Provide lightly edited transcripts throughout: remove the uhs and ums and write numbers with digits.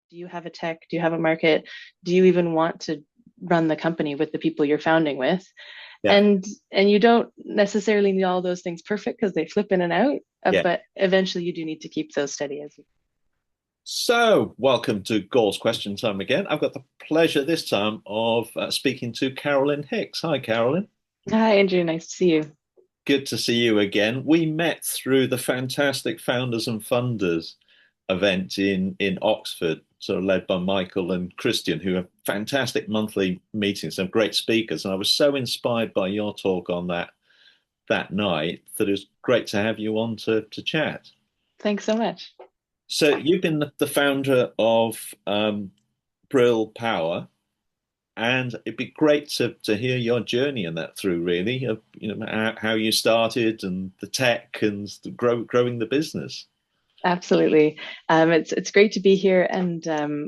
Do you have a tech? Do you have a market? Do you even want to run the company with the people you're founding with? Yeah. And you don't necessarily need all those things perfect because they flip in and out, Yeah. but eventually you do need to keep those steady as you. So, welcome to Gaule's Question Time again. I've got the pleasure this time of speaking to Carolyn Hicks. Hi, Carolyn. Hi, Andrew. Nice to see you. Good to see you again. We met through the fantastic Founders and Funders event in Oxford, sort of led by Michael and Christian, who have fantastic monthly meetings. They're great speakers, and I was so inspired by your talk on that night that it was great to have you on to chat. Thanks so much. So you've been the founder of Brill Power, and it'd be great to hear your journey and that through really, of how you started and the tech and growing the business. Absolutely. It's great to be here and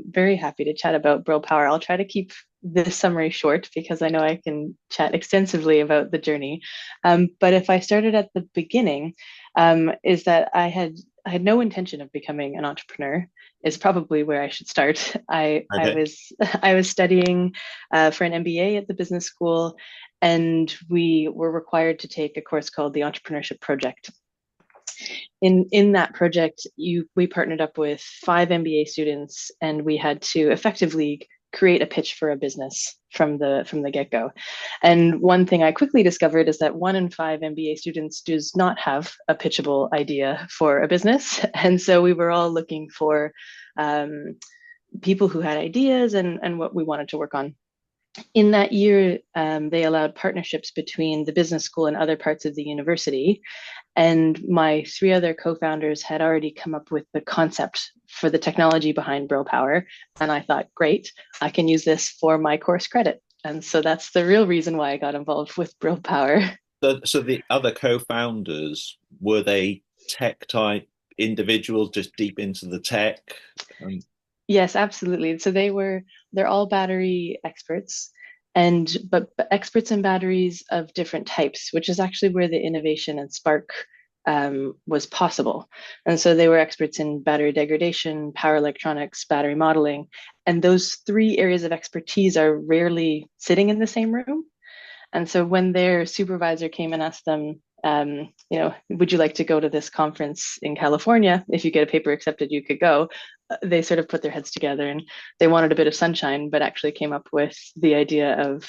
very happy to chat about Brill Power. I'll try to keep this summary short because I know I can chat extensively about the journey. But if I started at the beginning, is that I had no intention of becoming an entrepreneur is probably where I should start. I Okay. was I was studying for an MBA at the business school, and we were required to take a course called the Entrepreneurship Project. In that project, we partnered up with 5 MBA students, and we had to effectively create a pitch for a business from the get-go. And one thing I quickly discovered is that 1 in 5 MBA students does not have a pitchable idea for a business. And so we were all looking for um, people who had ideas and what we wanted to work on. In that year, they allowed partnerships between the business school and other parts of the university. And my 3 other co-founders had already come up with the concept for the technology behind Brill Power. And I thought, great, I can use this for my course credit. And so that's the real reason why I got involved with Brill Power. So the other co-founders, were they tech type individuals, just deep into the tech? Um, Yes, absolutely. So they're all battery experts and but experts in batteries of different types, which is actually where the innovation and spark was possible. And so they were experts in battery degradation, power electronics, battery modeling, and those 3 areas of expertise are rarely sitting in the same room. And so when their supervisor came and asked them, would you like to go to this conference in California? If you get a paper accepted, you could go. They sort of put their heads together and they wanted a bit of sunshine, but actually came up with the idea of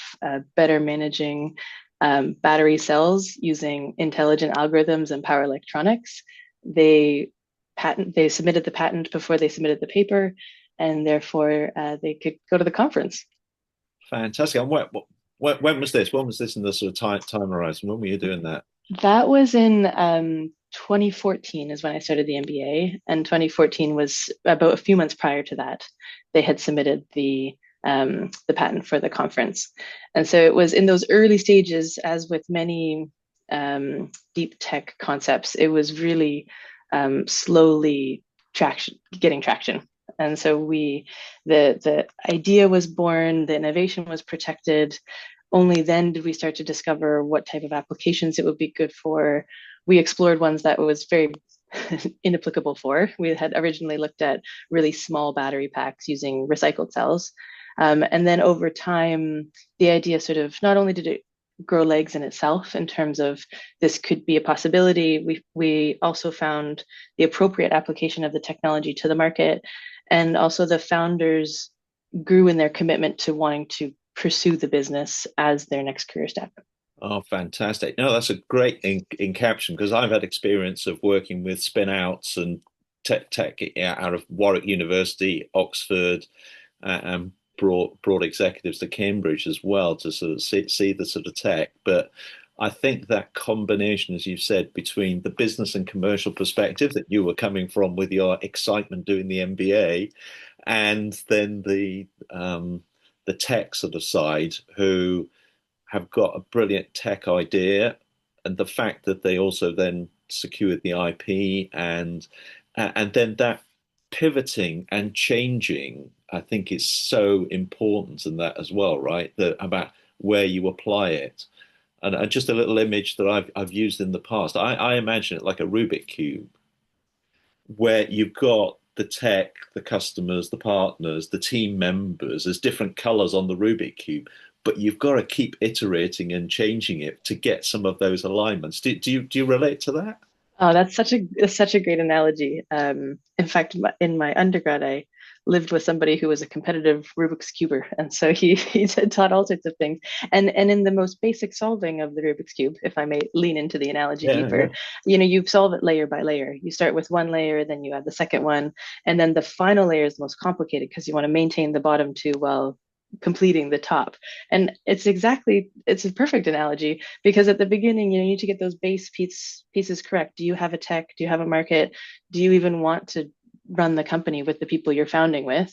better managing battery cells using intelligent algorithms and power electronics. They they submitted the patent before they submitted the paper, and therefore they could go to the conference. Fantastic. And when was this? When was this in the sort of time horizon? When were you doing that? That was in 2014 is when I started the MBA, and 2014 was about a few months prior to that. They had submitted the patent for the conference, and so it was in those early stages, as with many deep tech concepts, it was really slowly getting traction. And so the idea was born, the innovation was protected, only then did we start to discover what type of applications it would be good for. We explored ones that was very inapplicable for. We had originally looked at really small battery packs using recycled cells. And then over time, the idea sort of not only did it grow legs in itself in terms of this could be a possibility, we also found the appropriate application of the technology to the market. And also the founders grew in their commitment to wanting to pursue the business as their next career step. Oh, fantastic. No, that's a great in caption because I've had experience of working with spin outs and tech out of Warwick University, Oxford, and brought executives to Cambridge as well to sort of see the sort of tech. But I think that combination, as you've said, between the business and commercial perspective that you were coming from with your excitement doing the MBA, and then the tech sort of side, who have got a brilliant tech idea, and the fact that they also then secured the IP and then that pivoting and changing, I think is so important in that as well, right? That about where you apply it. And just a little image that I've used in the past. I imagine it like a Rubik cube, where you've got the tech, the customers, the partners, the team members as different colors on the Rubik cube, but you've got to keep iterating and changing it to get some of those alignments. Do you relate to that? Oh, that's such a great analogy. In fact, in my undergrad, I lived with somebody who was a competitive Rubik's cuber, and so he taught all sorts of things. And in the most basic solving of the Rubik's cube, if I may lean into the analogy Yeah, deeper, yeah, you solve it layer by layer. You start with one layer, then you add the second one, and then the final layer is the most complicated because you want to maintain the bottom two while completing the top. And it's a perfect analogy because at the beginning you need to get those pieces correct. Do you have a tech? Do you have a market? Do you even want to run the company with the people you're founding with?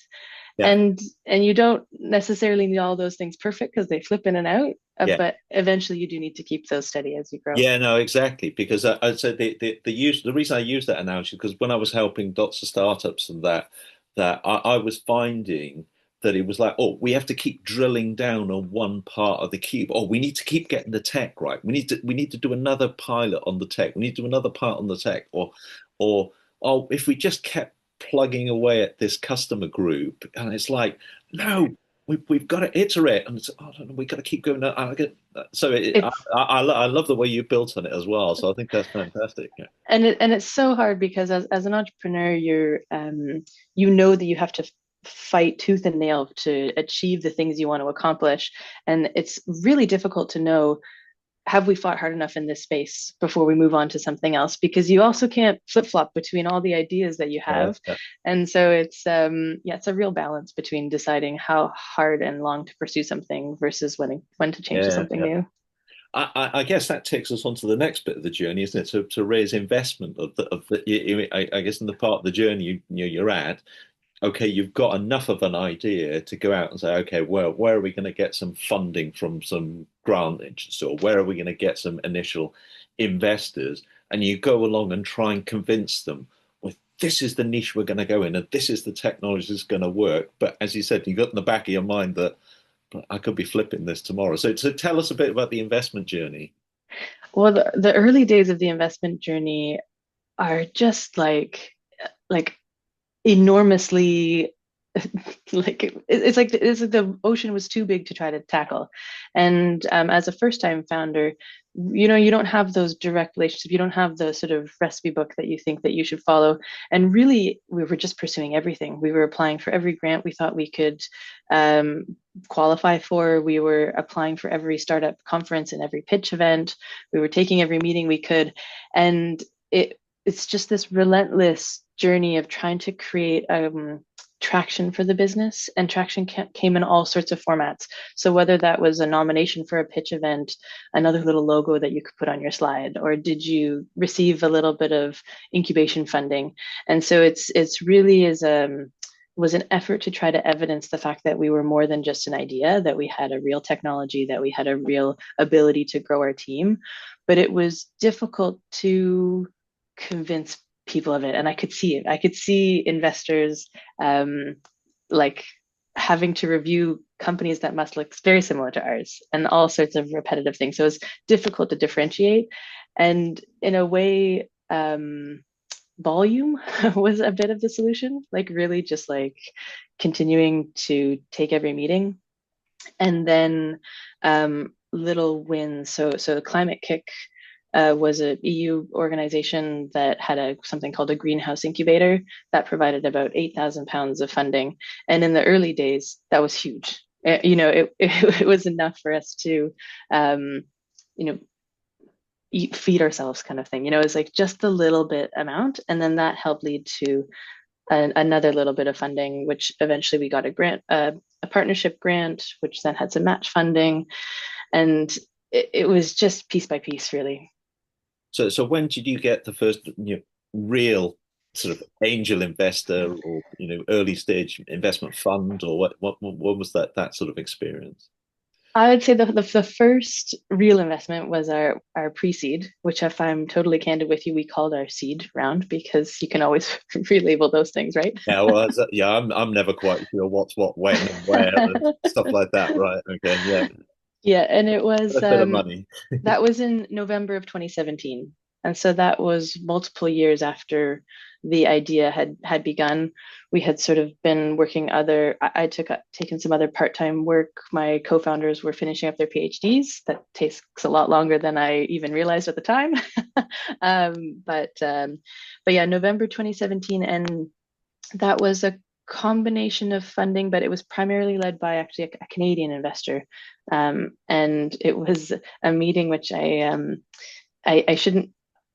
yeah, And you don't necessarily need all those things perfect because they flip in and out, yeah. but eventually you do need to keep those steady as you grow. Yeah, no, exactly. Because I'd say the reason I use that analogy because when I was helping lots of startups and that I was finding that it was like, oh, we have to keep drilling down on one part of the cube. Oh, we need to keep getting the tech right. We need to do another pilot on the tech. We need to do another part on the tech. Or oh, if we just kept plugging away at this customer group, and it's like, no, we've got to iterate, and it's, oh, no, we've got to keep going. So It's I love the way you built on it as well. So I think that's fantastic. Yeah, and it's so hard because as an entrepreneur, you know that you have to fight tooth and nail to achieve the things you want to accomplish, and it's really difficult to know, have we fought hard enough in this space before we move on to something else, because you also can't flip flop between all the ideas that you yeah, have. yeah. And so it's a real balance between deciding how hard and long to pursue something versus when to change to Yeah, something yeah. new. I guess that takes us on to the next bit of the journey, isn't it? To raise investment I guess in the part of the journey you're at. Okay, you've got enough of an idea to go out and say, okay, well, where are we going to get some funding from some grant agency, or where are we going to get some initial investors? And you go along and try and convince them, well, this is the niche we're going to go in, and this is the technology that's going to work. But as you said, you got in the back of your mind that but I could be flipping this tomorrow. So tell us a bit about the investment journey. Well, the early days of the investment journey are just like enormously it's like the ocean was too big to try to tackle. And as a first time founder, you don't have those direct relationships. You don't have the sort of recipe book that you think that you should follow. And really, we were just pursuing everything. We were applying for every grant we thought we could um, qualify for. We were applying for every startup conference and every pitch event. We were taking every meeting we could. And it's just this relentless journey of trying to create traction for the business, and traction came in all sorts of formats. So whether that was a nomination for a pitch event, another little logo that you could put on your slide, or did you receive a little bit of incubation funding? And so it's really is was an effort to try to evidence the fact that we were more than just an idea, that we had a real technology, that we had a real ability to grow our team. But it was difficult to convince people of it, and I could see it. I could see investors like having to review companies that must look very similar to ours and all sorts of repetitive things. So it's difficult to differentiate. And in a way, volume was a bit of the solution, like really just like continuing to take every meeting. And then little wins. So Climate Kick was an EU organization that had something called a greenhouse incubator that provided about £8,000 of funding. And in the early days, that was huge. It was enough for us to, you know, feed ourselves kind of thing. It's like just a little bit amount. And then that helped lead to another little bit of funding, which eventually we got a grant, a partnership grant, which then had some match funding. And it was just piece by piece, really. So when did you get the first real sort of angel investor or early stage investment fund, or what was that sort of experience? I would say the first real investment was our pre-seed, which, if I'm totally candid with you, we called our seed round because you can always relabel those things, right? Yeah, well, yeah, I'm never quite sure what's what, when, and where, and stuff like that. Right? Okay, yeah, Yeah, and it was a bit of money. that was in November of 2017. And so that was multiple years after the idea had begun. We had sort of been working I took taken some other part-time work. My co-founders were finishing up their PhDs. That takes a lot longer than I even realized at the time. But yeah, November 2017, and that was a combination of funding, but it was primarily led by actually a Canadian investor. And it was a meeting which I shouldn't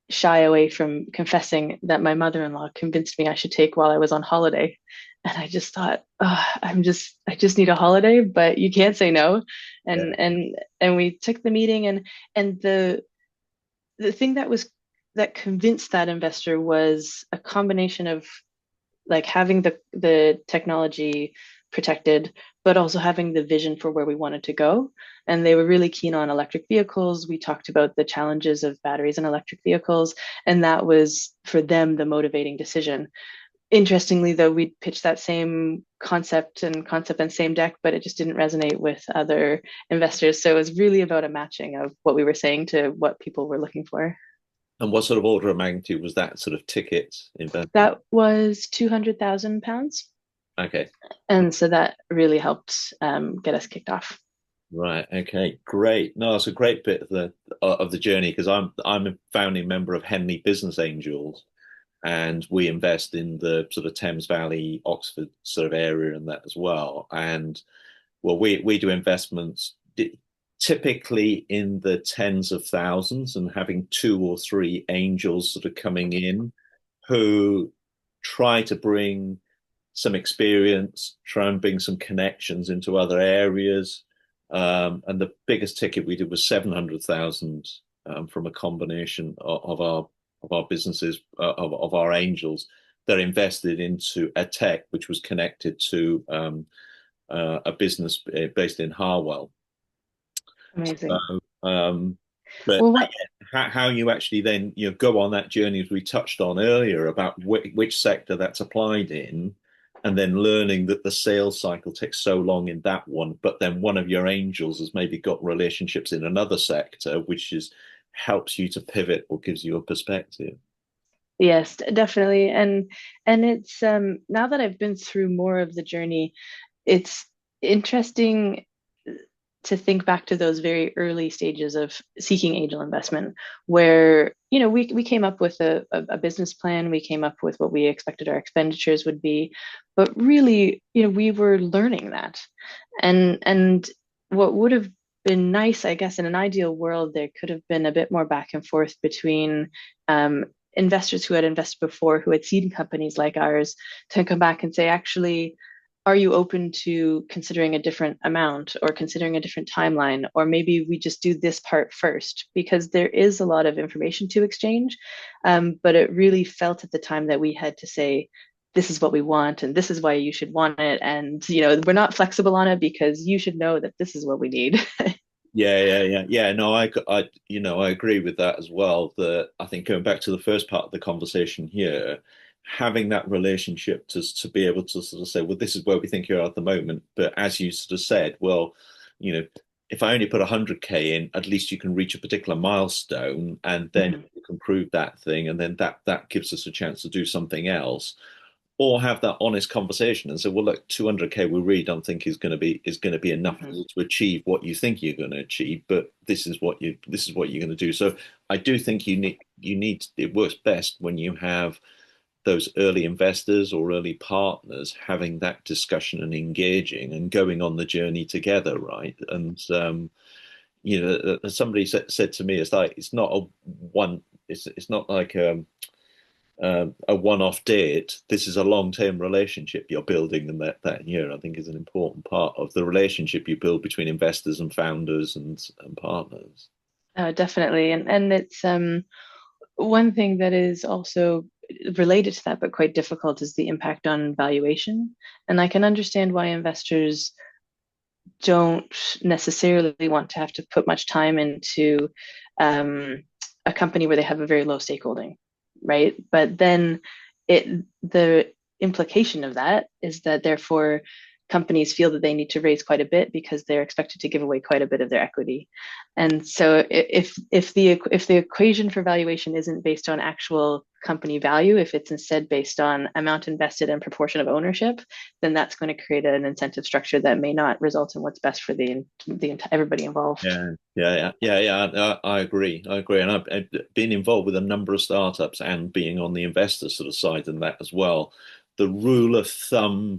shy away from confessing that my mother-in-law convinced me I should take while I was on holiday. And I just thought, oh, I just need a holiday, but you can't say no. Yeah. And we took the meeting, and the thing that convinced that investor was a combination of like having the technology protected, but also having the vision for where we wanted to go. And they were really keen on electric vehicles. We talked about the challenges of batteries in electric vehicles, and that was for them the motivating decision. Interestingly, though, we pitched that same concept and same deck, but it just didn't resonate with other investors. So it was really about a matching of what we were saying to what people were looking for. And what sort of order of magnitude was that sort of ticket investment? That was £200,000. Okay. And so that really helped get us kicked off. Right. Okay. Great. No, it's a great bit of the journey because I'm a founding member of Henley Business Angels, and we invest in the sort of Thames Valley, Oxford sort of area and that as well. And well, we do investments typically in the tens of thousands, and having two or three angels sort of coming in who try to bring some experience, try and bring some connections into other areas. And the biggest ticket we did was 700,000 from a combination of our businesses of our angels that invested into a tech which was connected to a business based in Harwell. Amazing. So, but Well, what how you actually then go on that journey as we touched on earlier about which sector that's applied in, and then learning that the sales cycle takes so long in that one, but then one of your angels has maybe got relationships in another sector, which is helps you to pivot or gives you a perspective. Yes, definitely. And it's now that I've been through more of the journey, it's interesting to think back to those very early stages of seeking angel investment, where we came up with a business plan, we came up with what we expected our expenditures would be, but really, we were learning that. And what would have been nice, I guess, in an ideal world, there could have been a bit more back and forth between investors who had invested before, who had seed companies like ours, to come back and say, actually, are you open to considering a different amount or considering a different timeline? Or maybe we just do this part first, because there is a lot of information to exchange. But it really felt at the time that we had to say, this is what we want, and this is why you should want it. And, we're not flexible on it because you should know that this is what we need. Yeah. No, I agree with that as well. That I think going back to the first part of the conversation here, having that relationship to be able to sort of say, well, this is where we think you're at the moment. But as you sort of said, well, if I only put 100K in, at least you can reach a particular milestone, and then Mhm. you can prove that thing, and then that gives us a chance to do something else, or have that honest conversation and say, well, look, 200K we really don't think is going to be enough Mhm. to achieve what you think you're going to achieve, but this is what you're going to do. So I do think you need it works best when you have those early investors or early partners having that discussion and engaging and going on the journey together, right? And somebody said to me, it's like it's not like a one-off date. This is a long-term relationship you're building, and that year I think is an important part of the relationship you build between investors and founders and partners. Definitely. And it's one thing that is also related to that, but quite difficult, is the impact on valuation. And I can understand why investors don't necessarily want to have to put much time into um, a company where they have a very low stakeholding, right? But then the implication of that is that therefore companies feel that they need to raise quite a bit because they're expected to give away quite a bit of their equity. And so if the equation for valuation isn't based on actual company value, if it's instead based on amount invested and proportion of ownership, then that's going to create an incentive structure that may not result in what's best for the everybody involved. I agree. I agree. And I've been involved with a number of startups and being on the investor sort of side and that as well. The rule of thumb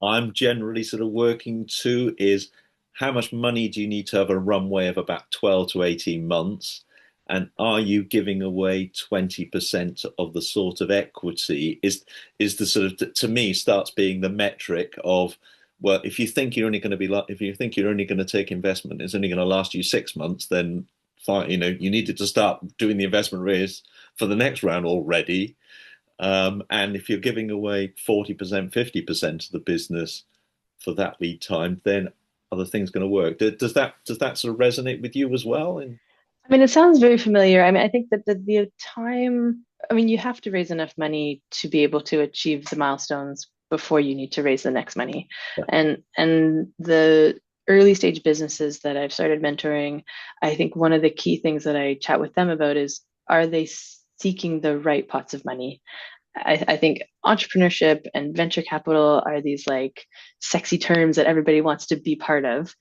I'm generally sort of working to is how much money do you need to have a runway of about 12 to 18 months? And are you giving away 20% of the sort of equity? Is the sort of, to me, starts being the metric of, well, if you think you're only going to be if you think you're only going to take investment, it's only going to last you 6 months, then fine, you needed to start doing the investment raise for the next round already. And if you're giving away 40%, 50% of the business for that lead time, then are the things going to work? Does that sort of resonate with you as well? I mean, it sounds very familiar. I mean, I think that the time, I mean, you have to raise enough money to be able to achieve the milestones before you need to raise the next money. Yeah. And the early stage businesses that I've started mentoring, I think one of the key things that I chat with them about is, are they seeking the right pots of money? I think entrepreneurship and venture capital are these like sexy terms that everybody wants to be part of.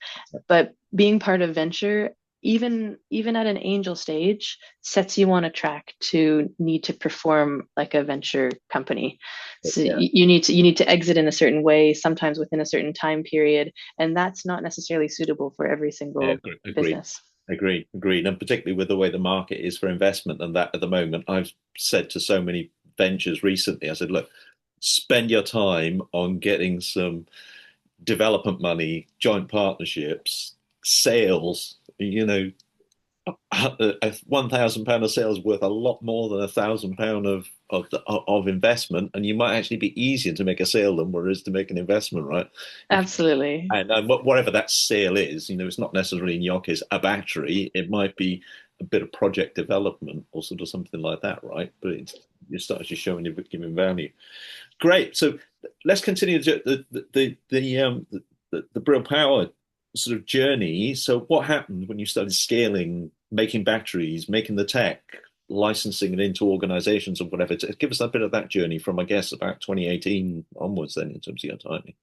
But being part of venture, even at an angel stage, sets you on a track to need to perform like a venture company. So Yeah. you need to exit in a certain way, sometimes within a certain time period, and that's not necessarily suitable for every Yeah, single agreed. business. Agreed. And particularly with the way the market is for investment and that at the moment, I've said to so many ventures recently, I said, look, spend your time on getting some development money, joint partnerships, sales. A £1,000 of sales worth a lot more than £1,000 of investment, and you might actually be easier to make a sale than where it is to make an investment, right? If Absolutely. and whatever that sale is, it's not necessarily in your case a battery. It might be a bit of project development or sort of something like that, right? But you start actually showing you're giving value. Great. So let's continue the Brill Power sort of journey. So what happened when you started scaling, making batteries, making the tech, licensing it into organizations or whatever? Give us a bit of that journey from, I guess, about 2018 onwards then in terms of your timing.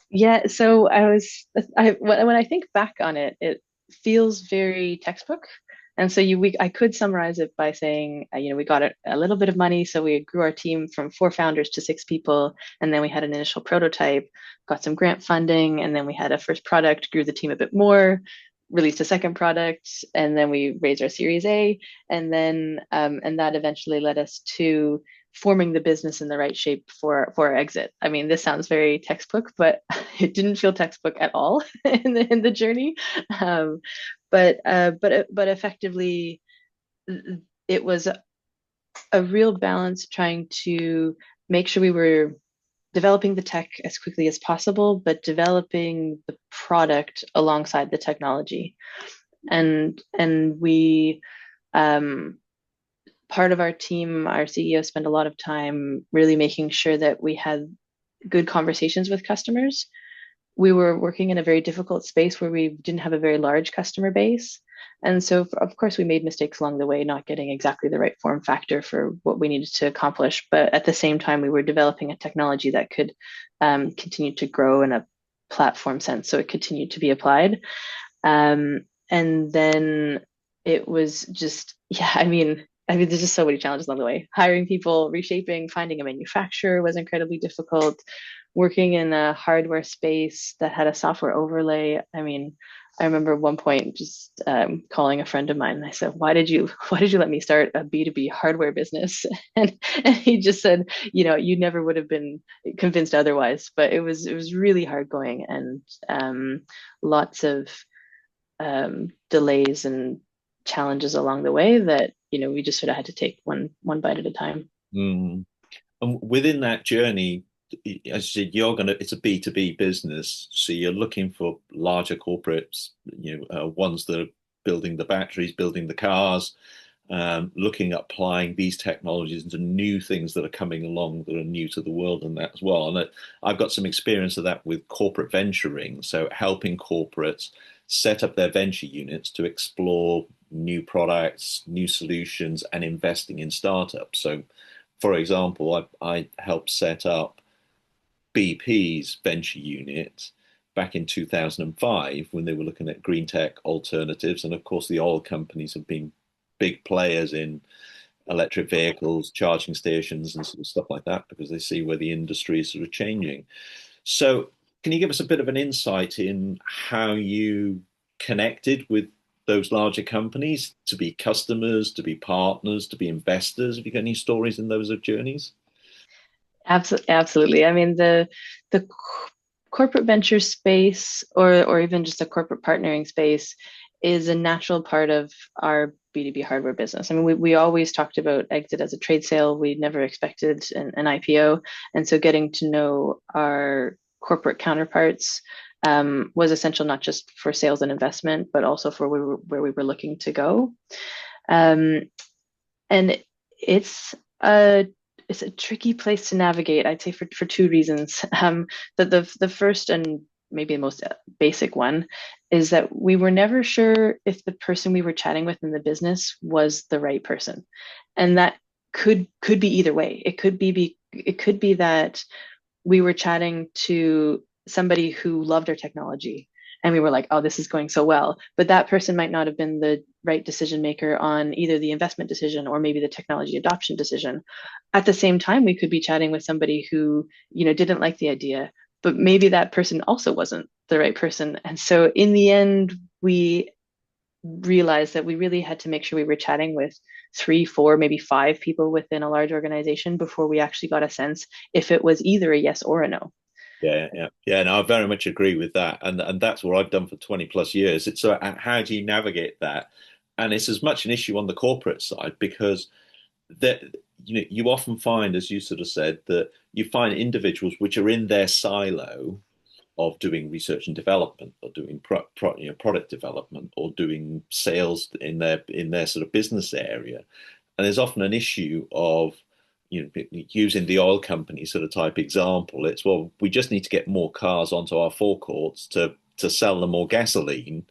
Yeah, so when I think back on it, it feels very textbook. And so I could summarize it by saying, we got a little bit of money, so we grew our team from 4 founders to 6 people, and then we had an initial prototype, got some grant funding, and then we had a first product, grew the team a bit more, released a second product, and then we raised our Series A, and that eventually led us to forming the business in the right shape for our exit. I mean, this sounds very textbook, but it didn't feel textbook at all in the journey. But effectively, it was a real balance trying to make sure we were developing the tech as quickly as possible, but developing the product alongside the technology. And we part of our team, our CEO, spent a lot of time really making sure that we had good conversations with customers. We were working in a very difficult space where we didn't have a very large customer base. And so, of course, we made mistakes along the way, not getting exactly the right form factor for what we needed to accomplish. But at the same time, we were developing a technology that could continue to grow in a platform sense, so it continued to be applied. And then it was just, yeah, there's just so many challenges along the way. Hiring people, reshaping, finding a manufacturer was incredibly difficult. Working in a hardware space that had a software overlay. I mean, I remember at one point just calling a friend of mine, and I said, "Why did you let me start a B2B hardware business?" And he just said, "You never would have been convinced otherwise." But it was really hard going, and lots of delays and challenges along the way that we just sort of had to take one bite at a time. Mm. And within that journey, as you said, it's a B2B business, so you're looking for larger corporates, ones that are building the batteries, building the cars. looking at applying these technologies into new things that are coming along that are new to the world and that as well. And I've got some experience of that with corporate venturing, so helping corporates set up their venture units to explore new products, new solutions, and investing in startups. So, for example, I helped set up BP's venture unit back in 2005 when they were looking at green tech alternatives. And of course, the oil companies have been big players in electric vehicles, charging stations, and sort of stuff like that because they see where the industry is sort of changing. So, can you give us a bit of an insight in how you connected with those larger companies to be customers, to be partners, to be investors? Have you got any stories in those journeys? Absolutely, absolutely. I mean, the corporate venture space, or even just a corporate partnering space, is a natural part of our B2B hardware business. I mean, we always talked about exit as a trade sale. We never expected an IPO. And so getting to know our corporate counterparts was essential, not just for sales and investment, but also for where we were looking to go. Um, and it's a it's a tricky place to navigate, I'd say, for two reasons. The first and maybe the most basic one is that we were never sure if the person we were chatting with in the business was the right person, and that could be either way. It could be that we were chatting to somebody who loved our technology and we were like, oh, this is going so well, but that person might not have been the right decision maker on either the investment decision or maybe the technology adoption decision. At the same time, we could be chatting with somebody who, didn't like the idea, but maybe that person also wasn't the right person. And so in the end, we realized that we really had to make sure we were chatting with three, four, maybe five people within a large organization before we actually got a sense if it was either a yes or a no. Yeah. No, I very much agree with that, and that's what I've done for 20 plus years. It's how do you navigate that, and it's as much an issue on the corporate side because that you often find, as you sort of said, that you find individuals which are in their silo of doing research and development or doing product development or doing sales in their sort of business area, and there's often an issue of using the oil company sort of type example. It's, well, we just need to get more cars onto our forecourts to sell them more gasoline.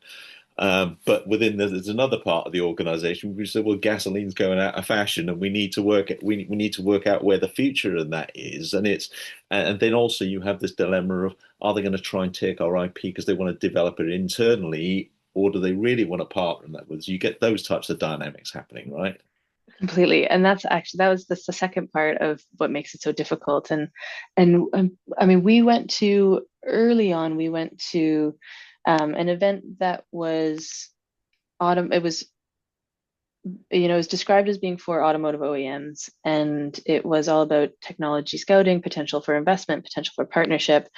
But there's another part of the organisation who said, well, gasoline's going out of fashion, and we need to we need to work out where the future of that is. And then also you have this dilemma of, are they going to try and take our IP because they want to develop it internally, or do they really want to partner in that with us? You get those types of dynamics happening, right? Completely. And that was the second part of what makes it so difficult. And I mean, early on, we went to an event that was it was, it was described as being for automotive OEMs, and it was all about technology scouting, potential for investment, potential for partnership.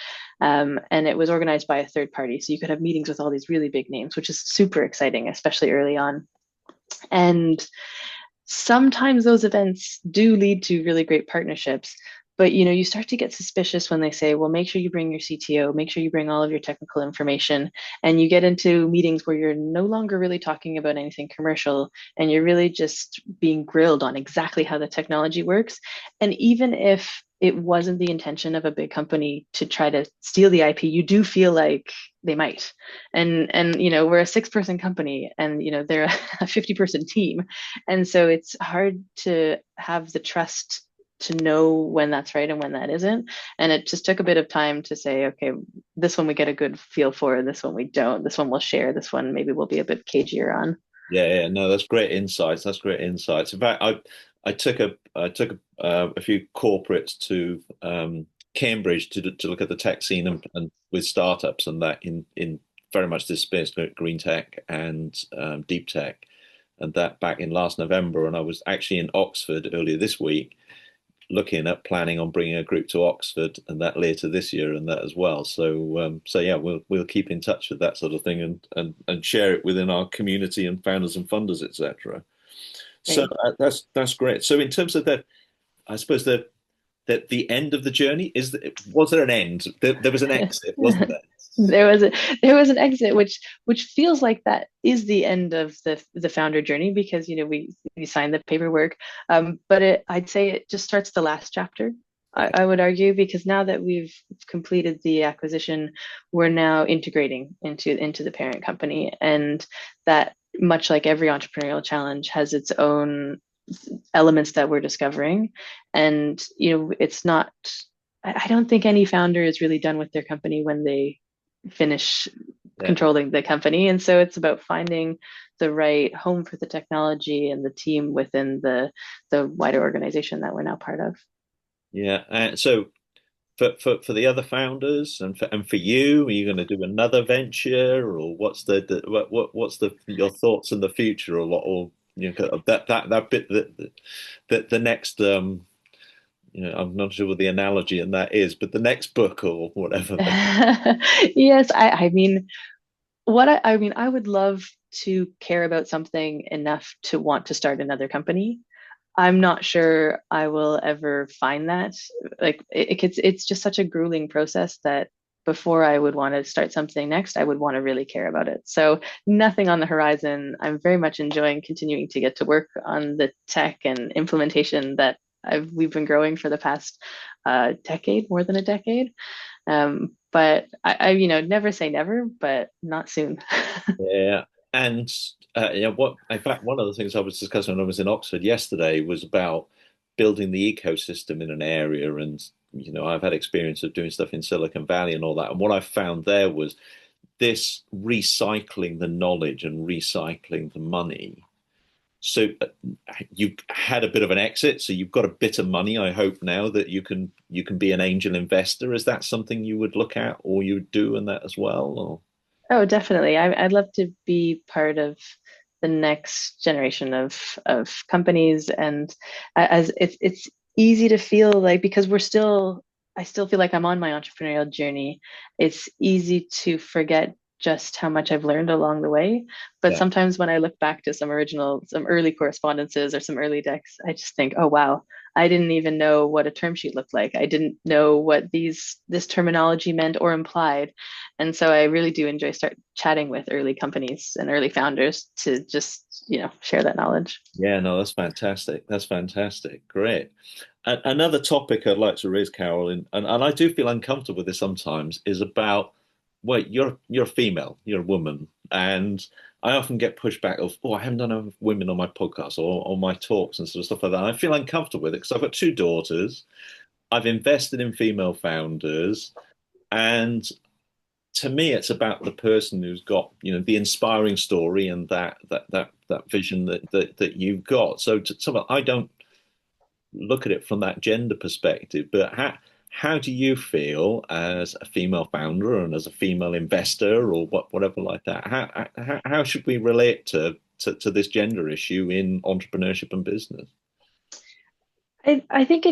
And it was organized by a third party. So you could have meetings with all these really big names, which is super exciting, especially early on. And sometimes those events do lead to really great partnerships, but you start to get suspicious when they say, well, make sure you bring your CTO, make sure you bring all of your technical information, and you get into meetings where you're no longer really talking about anything commercial and you're really just being grilled on exactly how the technology works. And even if it wasn't the intention of a big company to try to steal the IP, you do feel like they might. And we're a 6-person company, and they're a 50-person team, and so it's hard to have the trust to know when that's right and when that isn't. And it just took a bit of time to say, okay, this one we get a good feel for, this one we don't, this one we'll share, this one maybe we'll be a bit cagier on. Yeah, no, that's great insights. That's great insights. In fact, I took a few corporates to Cambridge to look at the tech scene and with startups and that in very much this space, green tech and deep tech, and that back in last November. And I was actually in Oxford earlier this week, looking at planning on bringing a group to Oxford, and that later this year, and that as well. So yeah, we'll keep in touch with that sort of thing and share it within our community and founders and funders, etc. So Right. that's great. So in terms of that, I suppose that the end of the journey was there an end? There was an exit, wasn't there? there was a there was an exit, which feels like that is the end of the founder journey, because we signed the paperwork, but I'd say it just starts the last chapter. Right. I would argue, because now that we've completed the acquisition, we're now integrating into the parent company, and that, much like every entrepreneurial challenge, has its own elements that we're discovering. And it's not, I don't think any founder is really done with their company when they finish Yeah. controlling the company. And so it's about finding the right home for the technology and the team within the wider organization that we're now part of. Yeah. So for the other founders and for you, are you going to do another venture, or what's the your thoughts in the future, or what, or that bit that the next I'm not sure what the analogy in that is, but the next book or whatever. Yes, I mean, I mean, I would love to care about something enough to want to start another company. I'm not sure I will ever find that. Like it's just such a grueling process that before I would want to start something next, I would want to really care about it. So nothing on the horizon. I'm very much enjoying continuing to get to work on the tech and implementation that we've been growing for the past decade, more than a decade. But never say never, but not soon. Yeah. And what in fact, one of the things I was discussing when I was in Oxford yesterday was about building the ecosystem in an area. And I've had experience of doing stuff in Silicon Valley and all that. And what I found there was this recycling the knowledge and recycling the money. So you had a bit of an exit, so you've got a bit of money. I hope now that you can be an angel investor. Is that something you would look at, or you would do in that as well? Or Oh, definitely. I'd love to be part of the next generation of companies, and as it's easy to feel like, because I still feel like I'm on my entrepreneurial journey. It's easy to forget just how much I've learned along the way. But yeah, sometimes when I look back to some early correspondences or some early decks, I just think, oh wow, I didn't even know what a term sheet looked like. I didn't know what this terminology meant or implied. And so I really do enjoy start chatting with early companies and early founders to just, share that knowledge. yeah, no, that's fantastic. That's fantastic. Great. Another topic I'd like to raise, Carolyn, and I do feel uncomfortable with this sometimes, is about, well, you're a female, you're a woman, and I often get pushback of, oh, I haven't done enough women on my podcast or on my talks and sort of stuff like that. And I feel uncomfortable with it because I've got two daughters. I've invested in female founders, and to me, it's about the person who's got, the inspiring story and that vision that you've got. So I don't look at it from that gender perspective, but how do you feel as a female founder and as a female investor or whatever like that? How should we relate to this gender issue in entrepreneurship and business? I think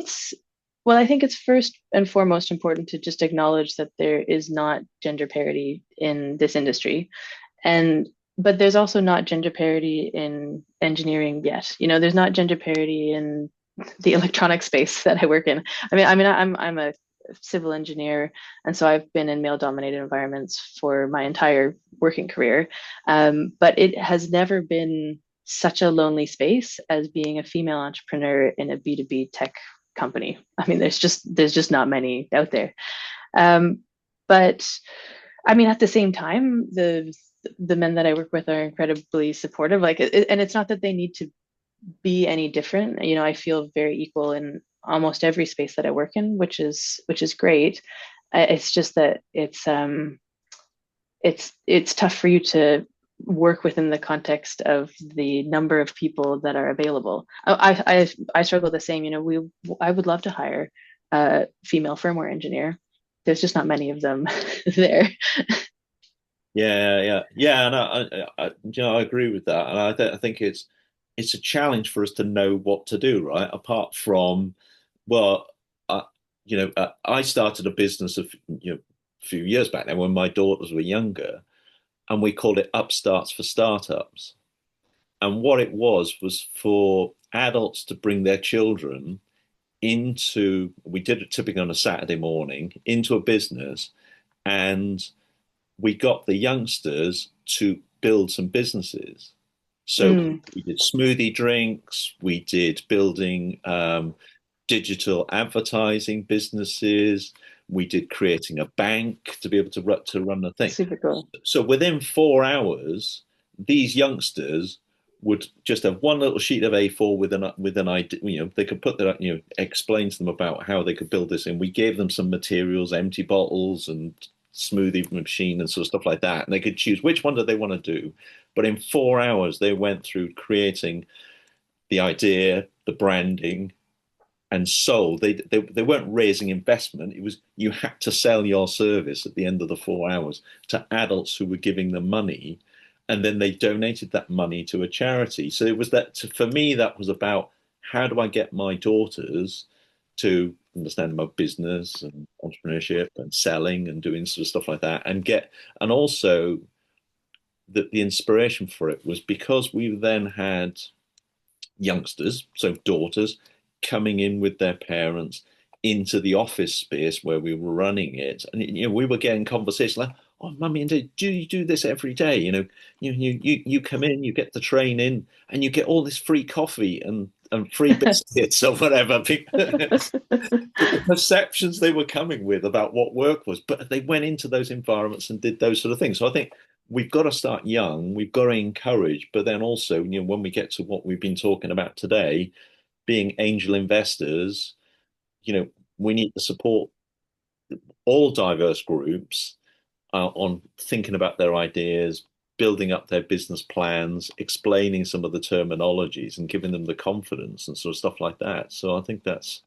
I think it's first and foremost important to just acknowledge that there is not gender parity in this industry. And but there's also not gender parity in engineering yet. There's not gender parity in the electronic space that I work in. I'm a civil engineer, and so I've been in male-dominated environments for my entire working career. But it has never been such a lonely space as being a female entrepreneur in a B2B tech company. There's just not many out there. Um, but at the same time, the men that I work with are incredibly supportive. And it's not that they need to be any different. I feel very equal in almost every space that I work in, which is great. It's just that it's tough for you to work within the context of the number of people that are available. I struggle the same. I would love to hire a female firmware engineer. There's just not many of them there. Yeah, yeah, yeah, and I agree with that, and I think it's a challenge for us to know what to do, right? Apart from, well, I started a business a few years back then when my daughters were younger, and we called it Upstarts for Startups. And what it was for adults to bring their children we did it typically on a Saturday morning, into a business and we got the youngsters to build some businesses. So Mm, we did smoothie drinks, we did building digital advertising businesses, we did creating a bank to be able to run the thing. super cool. So within 4 hours, these youngsters would just have one little sheet of A4 with an idea. They could put that, explain to them about how they could build this, and we gave them some materials, empty bottles, and smoothie machine and sort of stuff like that, and they could choose which one do they want to do. But in 4 hours, they went through creating the idea, the branding, and sold. They weren't raising investment. It was you had to sell your service at the end of the 4 hours to adults who were giving them money, and then they donated that money to a charity. So it was that for me that was about how do I get my daughters to understand about business and entrepreneurship and selling and doing sort of stuff like that, and also the inspiration for it was because we then had youngsters, so daughters, coming in with their parents into the office space where we were running it, and we were getting conversations like, "Oh, mummy and dad, do you do this every day? You come in, you get the train in, and you get all this free coffee and free biscuits or whatever." The perceptions they were coming with about what work was, but they went into those environments and did those sort of things. So I think we've got to start young, we've got to encourage, but then also, when we get to what we've been talking about today, being angel investors, we need to support all diverse groups on thinking about their ideas, building up their business plans, explaining some of the terminologies and giving them the confidence and sort of stuff like that. So I think that's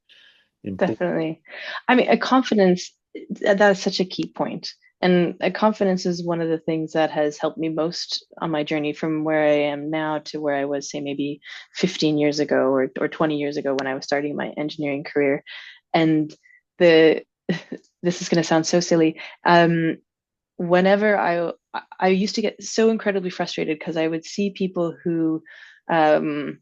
important. Definitely. I mean, a confidence, that's such a key point. And a confidence is one of the things that has helped me most on my journey from where I am now to where I was, say, maybe 15 years ago or 20 years ago when I was starting my engineering career. And the this is going to sound so silly. Whenever I used to get so incredibly frustrated because I would see people who um,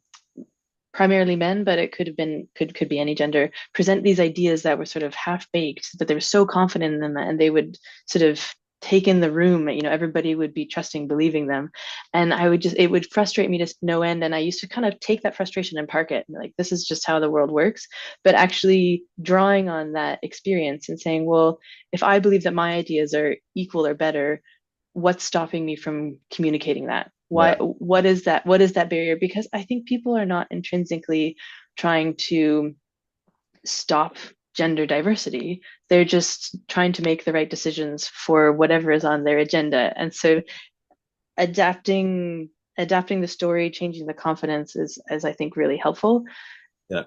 primarily men, but it could be any gender, present these ideas that were sort of half baked, but they were so confident in them, and they would sort of take in the room. Everybody would be trusting, believing them, and it would frustrate me to no end. And I used to kind of take that frustration and park it, and like, this is just how the world works. But actually drawing on that experience and saying, well, if I believe that my ideas are equal or better, what's stopping me from communicating that? Why? Yeah. What is that barrier? Because I think people are not intrinsically trying to stop gender diversity. They're just trying to make the right decisions for whatever is on their agenda. And so adapting the story, changing the confidence is I think really helpful. Yeah.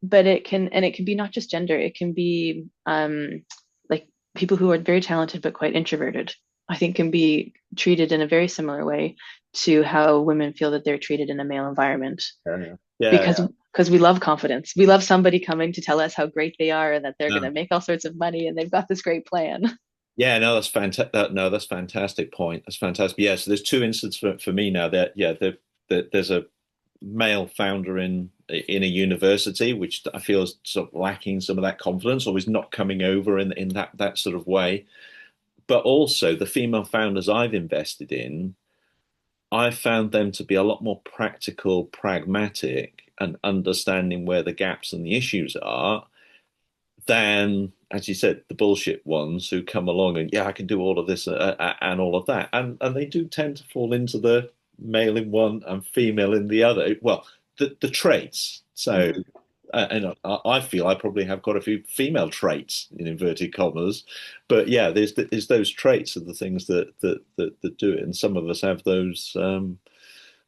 But it can be not just gender, it can be like people who are very talented but quite introverted, I think, can be treated in a very similar way to how women feel that they're treated in a male environment. Yeah. Yeah. because Yeah. because we love confidence, we love somebody coming to tell us how great they are and that they're going No. to make all sorts of money and they've got this great plan. Yeah, no, that's fantastic. No, that's fantastic point. That's fantastic. Yeah, so there's two instances for me now that there's a male founder in a university, which I feel is sort of lacking some of that confidence or is not coming over in that sort of way. But also the female founders I've invested in, I found them to be a lot more practical, pragmatic, and understanding where the gaps and the issues are than, as you said, the bullshit ones who come along and, yeah, I can do all of this and all of that. And they do tend to fall into the male in one and female in the other. Well, the traits. So, Mm-hmm. and I feel I probably have quite a few female traits in inverted commas, but yeah, there's those traits are the things that do it, and some of us have those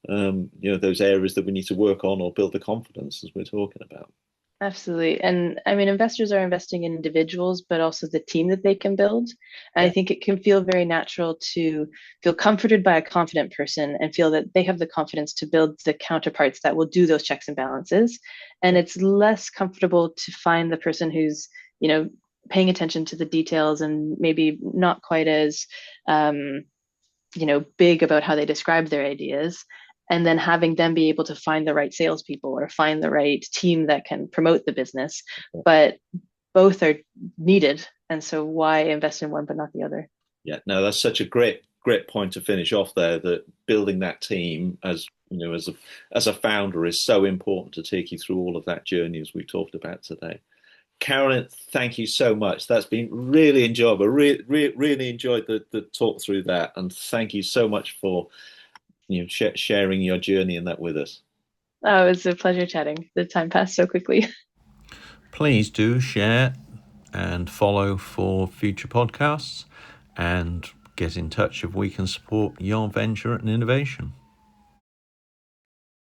those areas that we need to work on or build the confidence as we're talking about. Absolutely. And I mean, investors are investing in individuals, but also the team that they can build. And I Yeah. think it can feel very natural to feel comforted by a confident person and feel that they have the confidence to build the counterparts that will do those checks and balances. And it's less comfortable to find the person who's, paying attention to the details and maybe not quite as, big about how they describe their ideas, and then having them be able to find the right salespeople or find the right team that can promote the business. But both are needed. And so why invest in one but not the other? Yeah, no, that's such a great point to finish off there. That building that team, as you know, as a founder, is so important to take you through all of that journey as we talked about today. Carolyn, thank you so much. That's been really enjoyable. Really enjoyed the talk through that, and thank you so much for sharing your journey and that with us. Oh, it was a pleasure chatting. The time passed so quickly. Please do share and follow for future podcasts, and get in touch if we can support your venture and innovation.